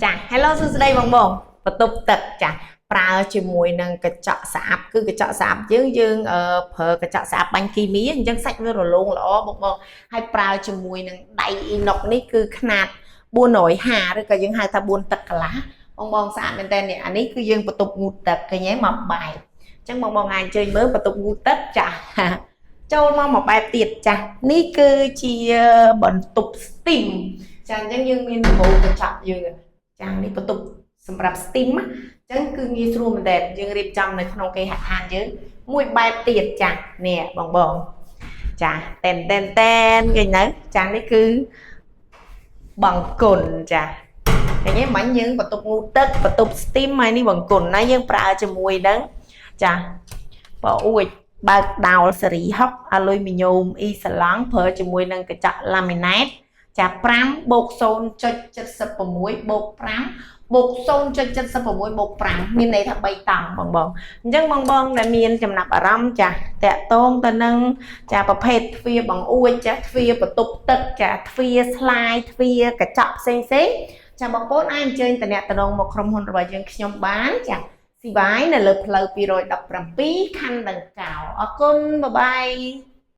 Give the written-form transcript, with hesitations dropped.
ចា Hello សួស្តីបងបន្ទប់ទឹកចាប្រើជាមួយនឹងកញ្ចក់ស្អាប់គឺកញ្ចក់ស្អាប់យើងប្រើកញ្ចក់ស្អាប់បាញ់គីមីអញ្ចឹងសាច់វារលោងល្អបងហើយប្រើជាមួយនឹងដៃអ៊ីណុកនេះគឺຂະຫນາດ450ឬក៏យើងហៅថា4ទឹកកន្លះបងស្អាតមែនតើនេះអានេះគឺយើងបន្ទប់ងូតទឹកឃើញទេមកបែបអញ្ចឹងបងអាចអញ្ជើញមើលបន្ទប់ងូតទឹកចាចូលមកបែបទៀតចានេះគឺជាបន្ទប់ steam ចាអញ្ចឹងយើងមានម៉ូកញ្ចក់យើងចានេះបន្ទប់សម្រាប់ steam អញ្ចឹងគឺងាយស្រួលមែនតើយើងរៀបចំនៅក្នុងគេហដ្ឋានយើងមួយបែបទៀតចានេះបងចាតែនឃើញនៅចានេះគឺបង្គន់ចាឃើញទេមិញយើងបន្ទប់ងូតទឹកបន្ទប់ steam ហើយនេះបង្គន់ណាយើងប្រើជាមួយនឹងចាបើអួចបើកដោលសេរី6អាលុយមីញ៉ូមអ៊ីសាឡង់ប្រើជាមួយនឹងកញ្ចក់ laminate ចា5 + 0.76 + 5 + 0.76 + 5មានន័យថា3តង់បងអញ្ចឹងបងដែលមានចំណាប់អារម្មណ៍ចាតាក់ទងទៅនឹងចាប្រភេទទ្វារបង្អួចចាទ្វារបន្ទប់ទឹកចាទ្វារស្លាយទ្វារកញ្ចក់ផ្សេងចាបងប្អូនអាចអញ្ជើញតំណងមកក្រុមហ៊ុនរបស់យើងខ្ញុំបានចាស៊ីវាយនៅលើផ្លូវ217ខណ្ឌដង្កោអរគុណបាយបាយ